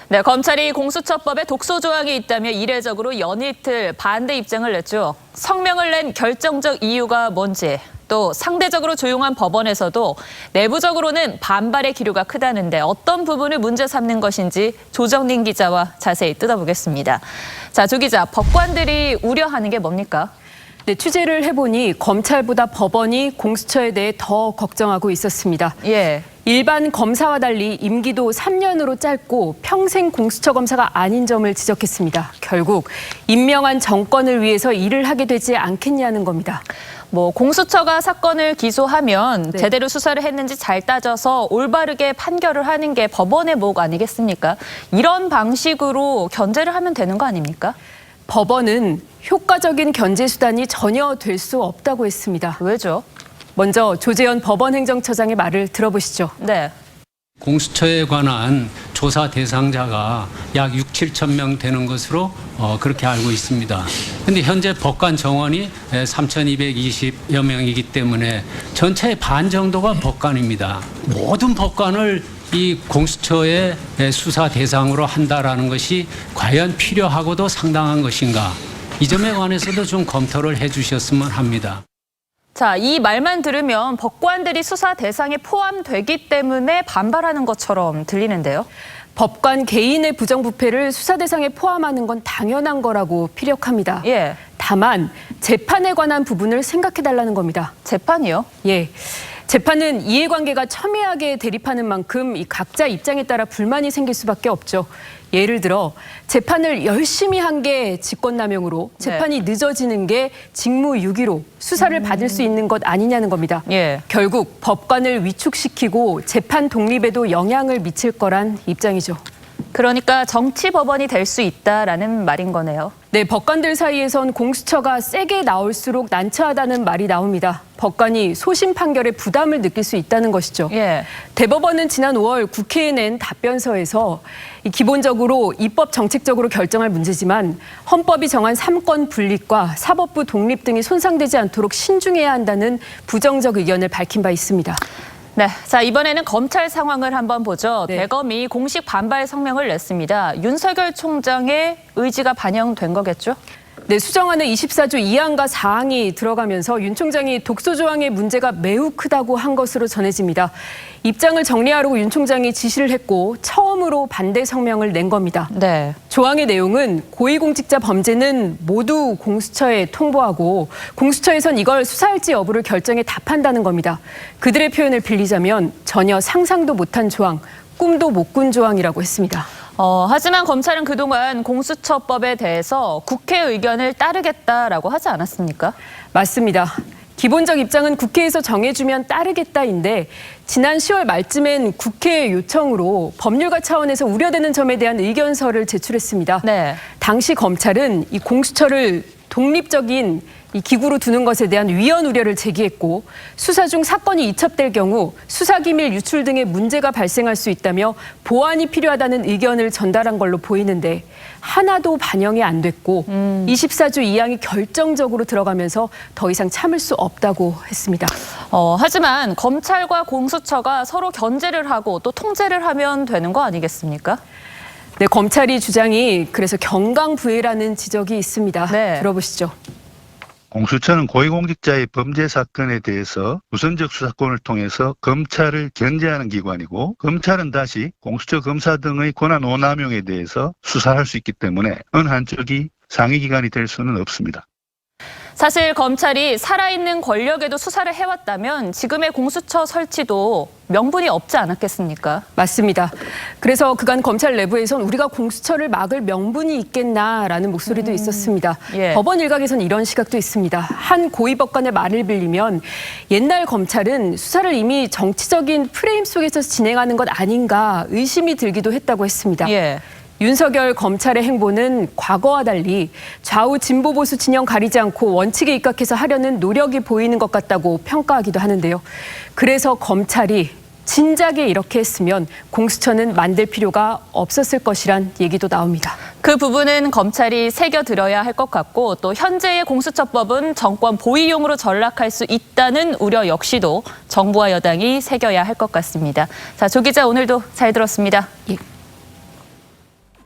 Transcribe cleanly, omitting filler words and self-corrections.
네, 검찰이 공수처법에 독소 조항이 있다며 이례적으로 연이틀 반대 입장을 냈죠. 성명을 낸 결정적 이유가 뭔지, 또 상대적으로 조용한 법원에서도 내부적으로는 반발의 기류가 크다는데 어떤 부분을 문제 삼는 것인지 조정린 기자와 자세히 뜯어보겠습니다. 자, 조 기자, 법관들이 우려하는 게 뭡니까? 네, 취재를 해보니 검찰보다 법원이 공수처에 대해 더 걱정하고 있었습니다. 예. 일반 검사와 달리 임기도 3년으로 짧고 평생 공수처 검사가 아닌 점을 지적했습니다. 결국 임명한 정권을 위해서 일을 하게 되지 않겠냐는 겁니다. 공수처가 사건을 기소하면 네. 제대로 수사를 했는지 잘 따져서 올바르게 판결을 하는 게 법원의 목 아니겠습니까? 이런 방식으로 견제를 하면 되는 거 아닙니까? 법원은 효과적인 견제 수단이 전혀 될 수 없다고 했습니다. 왜죠? 먼저 조재현 법원행정처장의 말을 들어보시죠. 네. 공수처에 관한 조사 대상자가 약 6, 7천 명 되는 것으로 그렇게 알고 있습니다. 그런데 현재 법관 정원이 3,220여 명이기 때문에 전체의 반 정도가 법관입니다. 모든 법관을 이 공수처의 수사 대상으로 한다라는 것이 과연 필요하고도 상당한 것인가? 이 점에 관해서도 좀 검토를 해 주셨으면 합니다. 자, 이 말만 들으면 법관들이 수사 대상에 포함되기 때문에 반발하는 것처럼 들리는데요. 법관 개인의 부정부패를 수사 대상에 포함하는 건 당연한 거라고 피력합니다. 예. 다만 재판에 관한 부분을 생각해달라는 겁니다. 재판이요? 예. 재판은 이해관계가 첨예하게 대립하는 만큼 이 각자 입장에 따라 불만이 생길 수밖에 없죠. 예를 들어 재판을 열심히 한 게 직권남용으로 재판이 늦어지는 게 직무유기로 수사를 받을 수 있는 것 아니냐는 겁니다. 예. 결국 법관을 위축시키고 재판 독립에도 영향을 미칠 거란 입장이죠. 그러니까 정치 법원이 될 수 있다라는 말인 거네요. 네, 법관들 사이에선 공수처가 세게 나올수록 난처하다는 말이 나옵니다. 법관이 소심 판결에 부담을 느낄 수 있다는 것이죠. 예. 대법원은 지난 5월 국회에 낸 답변서에서 기본적으로 입법 정책적으로 결정할 문제지만 헌법이 정한 삼권 분립과 사법부 독립 등이 손상되지 않도록 신중해야 한다는 부정적 의견을 밝힌 바 있습니다. 네, 자 이번에는 검찰 상황을 한번 보죠. 네. 대검이 공식 반발 성명을 냈습니다. 윤석열 총장의 의지가 반영된 거겠죠? 네, 수정안에 24조 2항과 4항이 들어가면서 윤 총장이 독소 조항의 문제가 매우 크다고 한 것으로 전해집니다. 입장을 정리하라고 윤 총장이 지시를 했고 처음으로 반대 성명을 낸 겁니다. 네. 조항의 내용은 고위공직자 범죄는 모두 공수처에 통보하고 공수처에선 이걸 수사할지 여부를 결정에 답한다는 겁니다. 그들의 표현을 빌리자면 전혀 상상도 못한 조항, 꿈도 못 꾼 조항이라고 했습니다. 하지만 검찰은 그동안 공수처법에 대해서 국회 의견을 따르겠다라고 하지 않았습니까? 맞습니다. 기본적 입장은 국회에서 정해주면 따르겠다인데 지난 10월 말쯤엔 국회 요청으로 법률가 차원에서 우려되는 점에 대한 의견서를 제출했습니다. 네. 당시 검찰은 이 공수처를 독립적인 이 기구로 두는 것에 대한 위헌 우려를 제기했고 수사 중 사건이 이첩될 경우 수사기밀 유출 등의 문제가 발생할 수 있다며 보완이 필요하다는 의견을 전달한 걸로 보이는데 하나도 반영이 안 됐고 24조 2항이 결정적으로 들어가면서 더 이상 참을 수 없다고 했습니다. 하지만 검찰과 공수처가 서로 견제를 하고 또 통제를 하면 되는 거 아니겠습니까? 네, 검찰이 주장이 그래서 경강부회라는 지적이 있습니다. 네. 들어보시죠. 공수처는 고위공직자의 범죄 사건에 대해서 우선적 수사권을 통해서 검찰을 견제하는 기관이고 검찰은 다시 공수처 검사 등의 권한 오남용에 대해서 수사할 수 있기 때문에 어느 한쪽이 상위기관이 될 수는 없습니다. 사실 검찰이 살아있는 권력에도 수사를 해왔다면 지금의 공수처 설치도 명분이 없지 않았겠습니까? 맞습니다. 그래서 그간 검찰 내부에선 우리가 공수처를 막을 명분이 있겠나라는 목소리도 있었습니다. 예. 법원 일각에선 이런 시각도 있습니다. 한 고위법관의 말을 빌리면 옛날 검찰은 수사를 이미 정치적인 프레임 속에서 진행하는 것 아닌가 의심이 들기도 했다고 했습니다. 예. 윤석열 검찰의 행보는 과거와 달리 좌우 진보 보수 진영 가리지 않고 원칙에 입각해서 하려는 노력이 보이는 것 같다고 평가하기도 하는데요. 그래서 검찰이 진작에 이렇게 했으면 공수처는 만들 필요가 없었을 것이란 얘기도 나옵니다. 그 부분은 검찰이 새겨들어야 할 것 같고 또 현재의 공수처법은 정권 보위용으로 전락할 수 있다는 우려 역시도 정부와 여당이 새겨야 할 것 같습니다. 자, 조 기자 오늘도 잘 들었습니다. 예.